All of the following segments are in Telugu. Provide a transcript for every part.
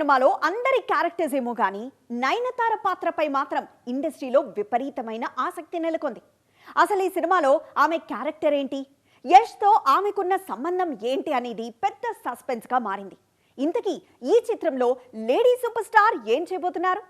సినిమాలో అందరి క్యారెక్టర్స్ ఏమో కానీ నయనతార పాత్రపై మాత్రం ఇండస్ట్రీలో విపరీతమైన ఆసక్తి నెలకొంది. అసలు ఈ సినిమాలో ఆమె క్యారెక్టర్ ఏంటి, యష్తో ఆమెకున్న సంబంధం ఏంటి అనేది పెద్ద సస్పెన్స్గా మారింది. ఇంతకీ ఈ చిత్రంలో లేడీ సూపర్ స్టార్ ఏం చేయబోతున్నారు,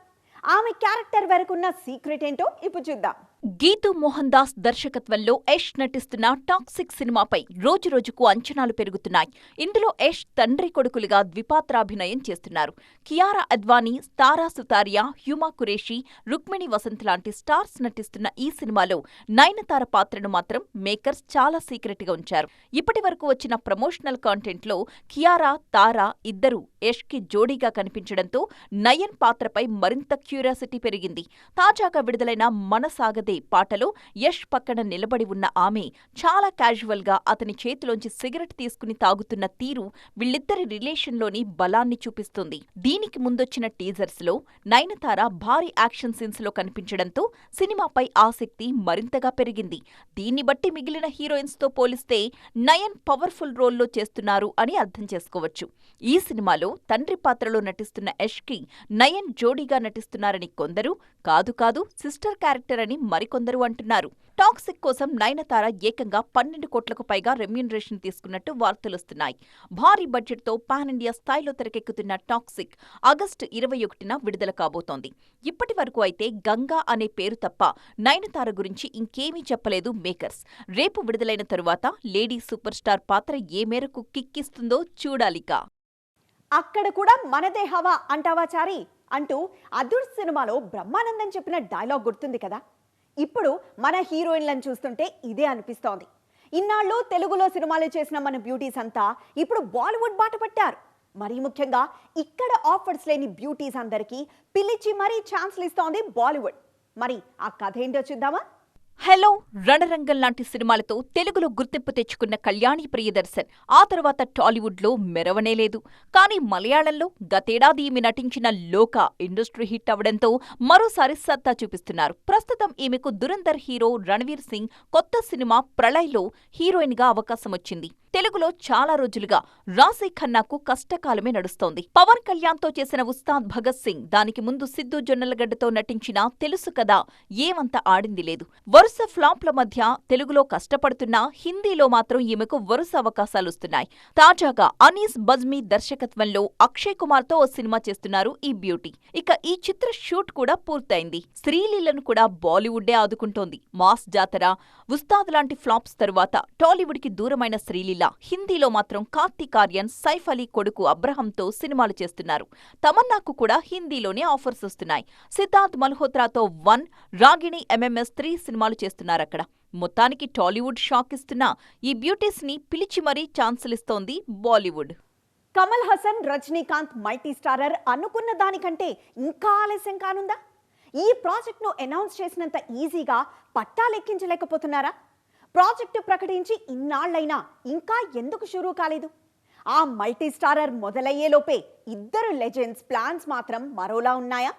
ఆమె క్యారెక్టర్ వరకున్న సీక్రెట్ ఏంటో ఇప్పుడు చూద్దాం. గీతూ మోహన్ దాస్ దర్శకత్వంలో యష్ నటిస్తున్న టాక్సిక్ సినిమాపై రోజురోజుకు అంచనాలు పెరుగుతున్నాయి. ఇందులో యష్ తండ్రి కొడుకులుగా ద్విపాత్రాభినయం చేస్తున్నారు. కియారా అద్వానీ, తారా సుతారియా, హ్యూమా కురేషి, రుక్మిణి వసంత్ లాంటి స్టార్స్ నటిస్తున్న ఈ సినిమాలో నయనతార పాత్రను మాత్రం మేకర్స్ చాలా సీక్రెట్ గా ఉంచారు. ఇప్పటి వరకు వచ్చిన ప్రమోషనల్ కాంటెంట్ లో కియారా, తారా ఇద్దరు యష్ కి జోడీగా కనిపించడంతో నయన్ పాత్రపై మరింత క్యూరియాసిటీ పెరిగింది. తాజాగా విడుదలైన మనసాగదే పాటలో యష్ పక్కన నిలబడి ఉన్న ఆమె చాలా క్యాజువల్ గా అతని చేతిలోంచి సిగరెట్ తీసుకుని తాగుతున్న తీరు వీళ్ళిద్దరి రిలేషన్లోని బలాన్ని చూపిస్తుంది. దీనికి ముందొచ్చిన టీజర్స్ లో నయనతార భారీ యాక్షన్ సీన్స్ లో కనిపించడంతో సినిమాపై ఆసక్తి మరింతగా పెరిగింది. దీన్ని బట్టి మిగిలిన హీరోయిన్స్ తో పోలిస్తే నయన్ పవర్ఫుల్ రోల్లో చేస్తున్నారు అని అర్థం చేసుకోవచ్చు. ఈ సినిమాలో తండ్రి పాత్రలో నటిస్తున్న యష్ కి నయన్ జోడీగా నటిస్తున్నారని కొందరు, కాదు సిస్టర్ క్యారెక్టర్ అని మరికొందరు అంటున్నారు. టాక్సిక్ కోసం నయనతార ఏకంగా 12 కోట్లకు పైగా రెమ్యూనరేషన్ తీసుకున్నట్టు వార్తలొస్తున్నాయి. భారీ బడ్జెట్ తో పాన్ ఇండియా స్థాయిలో తెరకెక్కుతున్న టాక్సిక్ ఆగస్టు 21న విడుదల కాబోతోంది. ఇప్పటి వరకు అయితే గంగా అనే పేరు తప్ప నయనతార గురించి ఇంకేమీ చెప్పలేదు మేకర్స్. రేపు విడుదలైన తరువాత లేడీ సూపర్ స్టార్ పాత్ర ఏ మేరకు కిక్కిస్తుందో చూడాలిక. అక్కడ కూడా మనదే హవా అంటావా చారి అంటూ అదుర్ సినిమాలో బ్రహ్మానందం చెప్పిన డైలాగ్ గుర్తుంది కదా. ఇప్పుడు మన హీరోయిన్లను చూస్తుంటే ఇదే అనిపిస్తోంది. ఇన్నాళ్ళు తెలుగులో సినిమాలు చేసిన మన బ్యూటీస్ అంతా ఇప్పుడు బాలీవుడ్ బాట పట్టారు. మరీ ముఖ్యంగా ఇక్కడ ఆఫర్స్ లేని బ్యూటీస్ అందరికీ పిలిచి మరీ ఛాన్స్లు ఇస్తోంది బాలీవుడ్. మరి ఆ కథ ఏంటో చూద్దామా. హలో, రణరంగం లాంటి సినిమాలతో తెలుగులో గుర్తింపు తెచ్చుకున్న కళ్యాణి ప్రియదర్శన్ ఆ తర్వాత టాలీవుడ్లో మెరవనేలేదు. కానీ మలయాళంలో గతేడాది ఈమె నటించిన లోకా ఇండస్ట్రీ హిట్ అవడంతో మరోసారి సత్తా చూపిస్తున్నారు. ప్రస్తుతం ఈమెకు దురంధర్ హీరో రణ్వీర్ సింగ్ కొత్త సినిమా ప్రళయ్లో హీరోయిన్ గా అవకాశం వచ్చింది. తెలుగులో చాలా రోజులుగా రాశీ ఖన్నాకు కష్టకాలమే నడుస్తోంది. పవన్ కళ్యాణ్ తో చేసిన ఉస్తాద్ భగత్ సింగ్, దానికి ముందు సిద్ధు జొన్నలగడ్డతో నటించిన తెలుసు కదా ఏమంత ఆడింది లేదు. వరుస ఫ్లాప్ల మధ్య తెలుగులో కష్టపడుతున్నా హిందీలో మాత్రం ఈమెకు వరుస అవకాశాలొస్తున్నాయి. తాజాగా అనీస్ బజ్మీ దర్శకత్వంలో అక్షయ్ కుమార్ తో ఓ సినిమా చేస్తున్నారు ఈ బ్యూటీ. ఇక ఈ చిత్ర షూట్ కూడా పూర్తయింది. శ్రీలీలను కూడా బాలీవుడ్డే ఆదుకుంటోంది. మాస్ జాతర, ఉస్తాద్ లాంటి ఫ్లాప్స్ తరువాత టాలీవుడ్ కి దూరమైన శ్రీలీల హిందీలో మాత్రం కార్తీక్ ఆర్యన్, సైఫ్ అలీ కొడుకు అబ్రహంతో సినిమాలు చేస్తున్నారు. తమన్నాకు కూడా హిందీలోనే ఆఫర్స్ వస్తున్నాయి. సిద్ధార్థ్ మల్హోత్రాతో 1, రాగిణి MMS 3 సినిమాలు చేస్తున్నారక్కడ. మొత్తానికి టాలీవుడ్ షాక్ ఇస్తున్న ఈ బ్యూటీస్ ని పిలిచి మరీ ఛాన్సులిస్తోంది బాలీవుడ్. కమల్ హాసన్, రజనీకాంత్ మల్టీ స్టారర్ అనుకున్న దానికంటే ఇంకా ఆలస్యం కానుందా? ఈ ప్రాజెక్ట్ను అనౌన్స్ చేసినంత ఈజీగా పట్టాలెక్కించలేకపోతున్నారా? ప్రాజెక్టు ప్రకటించి ఇన్నాళ్లైనా ఇంకా ఎందుకు షురూ కాలేదు? ఆ మల్టీ స్టారర్ మొదలయ్యేలోపే ఇద్దరు లెజెండ్స్ ప్లాన్స్ మాత్రం మరోలా ఉన్నాయా?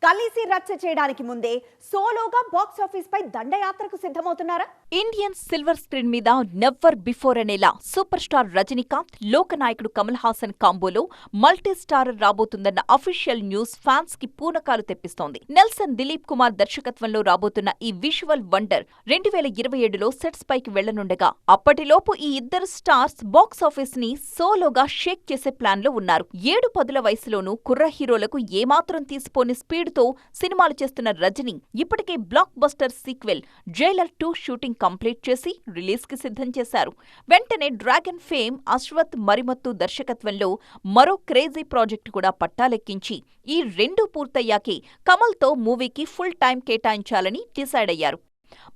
కలిసి రచ్చ చేయడానికి ముందే సోలోగా బాక్సాఫీస్ పై దండయాత్రకు సిద్ధమవుతున్నారా? ఇండియన్ సిల్వర్ స్క్రీన్ మీద నెవర్ బిఫోర్ అనేలా సూపర్ స్టార్ రజనీకాంత్, లోకనాయకుడు కమల్ హాసన్ కాంబోలో మల్టీ స్టారర్ రాబోతుందన్న అఫీషియల్ న్యూస్ ఫ్యాన్స్ కి పూనకాలు తెప్పిస్తోంది. నెల్సన్ దిలీప్ కుమార్ దర్శకత్వంలో రాబోతున్న ఈ విజువల్ వండర్ 2027లో సెట్స్ పైకి వెళ్లనుండగా అప్పటిలోపు ఈ ఇద్దరు స్టార్స్ బాక్సాఫీస్ ని సోలోగా షేక్ చేసే ప్లాన్ లో ఉన్నారు. 7 పదుల వయసులోనూ కుర్ర హీరోలకు ఏమాత్రం తీసిపోని స్పీడ్ తో సినిమాలు చేస్తున్న రజనీ ఇప్పటికే block buster sequel Jailer 2 shooting complete చేసి రిలీజ్ కి సిద్ధం చేశారు. వెంటనే డ్రాగన్ ఫేమ్ అశ్వత్ మరిమత్తు దర్శకత్వంలో మరో క్రేజీ ప్రాజెక్టు కూడా పట్టాలెక్కించి ఈ 2 పూర్తయ్యాకే కమల్ తో మూవీకి ఫుల్ టైం కేటాయించాలని డిసైడ్ అయ్యారు.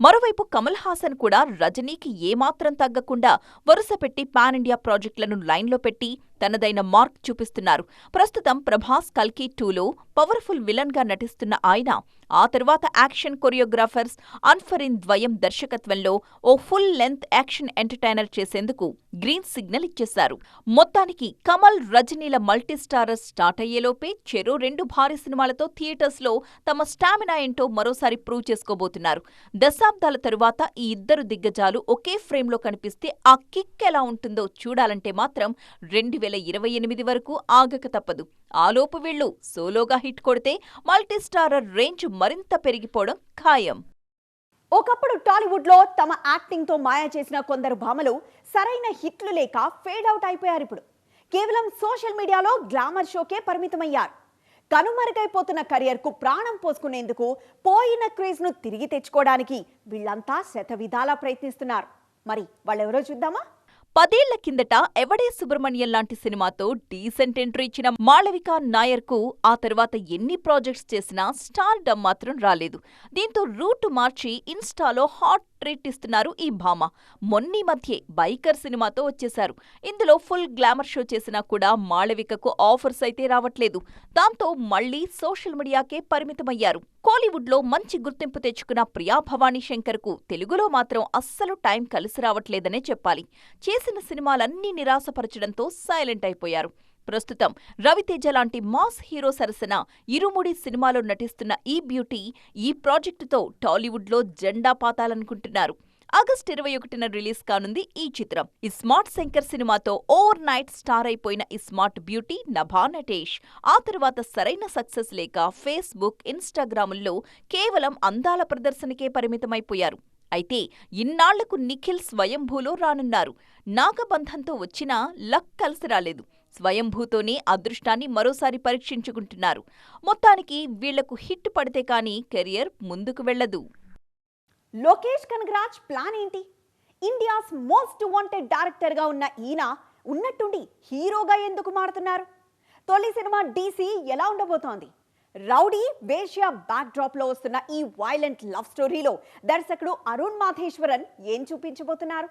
మరోవైపు కమల్ హాసన్ కూడా రజనీకి ఏమాత్రం తగ్గకుండా వరుసపెట్టి పాన్ ఇండియా ప్రాజెక్టులను లైన్లో పెట్టి తనదైన మార్క్ చూపిస్తున్నారు. ప్రస్తుతం ప్రభాస్ కల్కి 2లో పవర్ఫుల్ విలన్ గా నటిస్తున్న ఆయన ఆ తర్వాత యాక్షన్ కొరియోగ్రాఫర్స్ అన్ఫరిన్ ద్వయం దర్శకత్వంలో ఓ ఫుల్ లెంత్ యాక్షన్ ఎంటర్టైనర్ చేసేందుకు గ్రీన్ సిగ్నల్ ఇచ్చేశారు. మొత్తానికి కమల్, రజనీల మల్టీస్టారర్ స్టార్ట్ అయ్యేలోపే చెరో 2 భారీ సినిమాలతో థియేటర్స్ లో తమ స్టామినా ఏంటో మరోసారి ప్రూవ్ చేసుకోబోతున్నారు. దశాబ్దాల తరువాత ఈ ఇద్దరు దిగ్గజాలు ఒకే ఫ్రేమ్ లో కనిపిస్తే ఆ కిక్ ఎలా ఉంటుందో చూడాలంటే మాత్రం 2028 వరకు ఆగక తప్పదు. ఆలోపు వీళ్ళు సోలోగా హిట్ కొడితే మల్టీస్టారర్ రేంజ్ మరింత పెరిగిపోవడం ఖాయం. ఒకప్పుడు టాలీవుడ్లో తమ యాక్టింగ్తో మాయా చేసిన కొందరు భామలు సరైన హిట్లు లేక ఫేడ్ అవుట్ అయిపోయారు. ఇప్పుడు కేవలం సోషల్ మీడియాలో గ్లామర్ షోకే పరిమితమయ్యారు. కనుమరుగైపోతున్న కెరియర్కు ప్రాణం పోసుకునేందుకు పోయిన క్రేజ్ను తిరిగి తెచ్చుకోవడానికి వీళ్ళంతా శతవిధాలా ప్రయత్నిస్తున్నారు. మరి వాళ్ళెవరో చూద్దామా? 10 ఏళ్ల కిందట ఎవడే సుబ్రహ్మణ్యం లాంటి సినిమాతో డీసెంట్ ఎంట్రీ ఇచ్చిన మాళవిక నాయర్కు ఆ తర్వాత ఎన్ని ప్రాజెక్ట్స్ చేసినా స్టార్ డమ్ మాత్రం రాలేదు. దీంతో రూటు మార్చి ఇన్స్టాలో హాట్ ట్రీట్ ఇస్తున్నారు ఈ భామ. మొన్నీ మధ్యే బైకర్ సినిమాతో వచ్చేశారు. ఇందులో ఫుల్ గ్లామర్ షో చేసినా కూడా మాళవికకు ఆఫర్స్ అయితే రావట్లేదు. దాంతో మళ్లీ సోషల్ మీడియాకే పరిమితమయ్యారు. కోలీవుడ్లో మంచి గుర్తింపు తెచ్చుకున్న ప్రియా భవానీ శంకర్కు తెలుగులో మాత్రం అస్సలు టైం కలిసి రావట్లేదనే చెప్పాలి. చేసిన సినిమాలన్నీ నిరాశపరచడంతో సైలెంట్ అయిపోయారు. ప్రస్తుతం రవితేజ లాంటి మాస్ హీరో సరసన ఇరుముడి సినిమాలో నటిస్తున్న ఈ బ్యూటీ ఈ ప్రాజెక్టుతో టాలీవుడ్లో జెండా పాతాలనుకుంటున్నారు. ఆగస్టు 21న రిలీజ్ కానుంది ఈ చిత్రం. ఈ స్మార్ట్ శంకర్ సినిమాతో ఓవర్ నైట్ స్టార్ అయిపోయిన ఈ స్మార్ట్ బ్యూటీ నభా నటేష్ ఆ తర్వాత సరైన సక్సెస్ లేక ఫేస్బుక్, ఇన్స్టాగ్రాముల్లో కేవలం అందాల ప్రదర్శనకే పరిమితమైపోయారు. అయితే ఇన్నాళ్లకు నిఖిల్ స్వయంభూలో రానున్నారు. నాగబంధంతో వచ్చినా లక్ కలిసి రాలేదు. స్వయంభూతోనే అదృష్టాన్ని మరోసారి పరీక్షించుకుంటున్నారు. మొత్తానికి వీళ్లకు హిట్ పడితే కానీ కెరియర్ ముందుకు వెళ్లదు. లోకేష్ కనగరాజ్ ప్లాన్ ఏంటి? ఇండియాస్ మోస్ట్ వాంటెడ్ డైరెక్టర్గా ఉన్న ఈయన ఉన్నట్టుండి హీరోగా ఎందుకు మారుతున్నారు? తొలి సినిమా డీసీ ఎలా ఉండబోతోంది? రౌడీ వేశ్య బ్యాక్ డ్రాప్ లో వస్తున్న ఈ వైలెంట్ లవ్ స్టోరీలో దర్శకుడు అరుణ్ మాథేశ్వరన్ ఏం చూపించబోతున్నారు?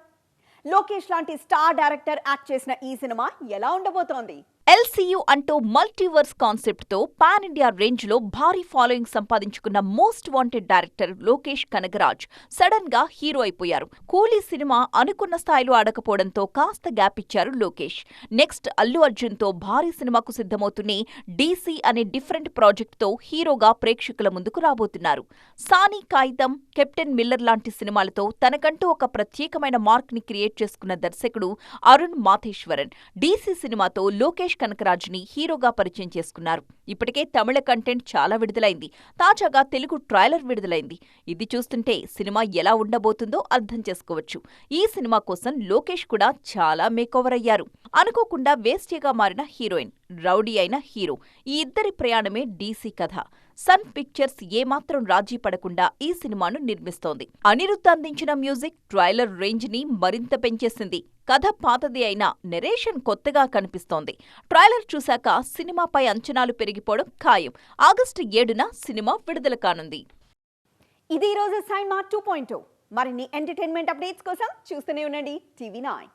లోకేష్ లాంటి స్టార్ డైరెక్టర్ యాక్ట్ చేసిన ఈ సినిమా ఎలా ఉండబోతోంది? ఎల్సీయూ అంటూ మల్టీవర్స్ కాన్సెప్ట్ తో పాన్ ఇండియా రేంజ్ లో భారీ ఫాలోయింగ్ సంపాదించుకున్న most wanted director Lokesh Kanagaraj sudden గా హీరో అయిపోయారు. కూలీ సినిమా అనుకున్న స్థాయిలో ఆడకపోవడంతో కాస్త గ్యాప్ ఇచ్చారు లోకేష్. నెక్స్ట్ అల్లు అర్జున్ తో భారీ సినిమాకు సిద్ధమవుతూనే డీసీ అనే డిఫరెంట్ ప్రాజెక్ట్ తో హీరోగా ప్రేక్షకుల ముందుకు రాబోతున్నారు. సానీ కాగితం, కెప్టెన్ మిల్లర్ లాంటి సినిమాలతో తనకంటూ ఒక ప్రత్యేకమైన మార్క్ ని క్రియేట్ చేసుకున్న దర్శకుడు అరుణ్ మాథేశ్వరన్ డీసీ సినిమాతో లోకేష్ కనగరాజ్ ని హీరోగా పరిచయం చేసుకున్నారు. ఇప్పటికే తమిళ కంటెంట్ చాలా విడుదలైంది. తాజాగా తెలుగు ట్రైలర్ విడుదలైంది. ఇది చూస్తుంటే సినిమా ఎలా ఉండబోతుందో అర్థం చేసుకోవచ్చు. ఈ సినిమా కోసం లోకేష్ కూడా చాలా మేకోవర్ అయ్యారు. అనుకోకుండా వేస్ట్గా మారిన హీరోయిన్, రౌడీ అయిన హీరో, ఈ ఇద్దరి ప్రయాణమే డీసీ కథ. సన్ పిక్చర్స్ ఏమాత్రం రాజీ పడకుండా ఈ సినిమాను నిర్మిస్తోంది. అనిరుద్ధ్ అందించిన మ్యూజిక్ ట్రైలర్ రేంజ్ ని మరింత పెంచేసింది. కథ పాతది అయినా నెరేషన్ కొత్తగా కనిపిస్తోంది. ట్రైలర్ చూశాక సినిమాపై అంచనాలు పెరిగిపోవడం ఖాయం. ఆగస్టు 7న సినిమా విడుదల కానుంది. ఇది ఈ రోజు సైన్మా 2.0. మరిన్ని ఎంటర్టైన్మెంట్ అప్డేట్స్ కోసం చూస్తూనే ఉండండి టీవీ 9.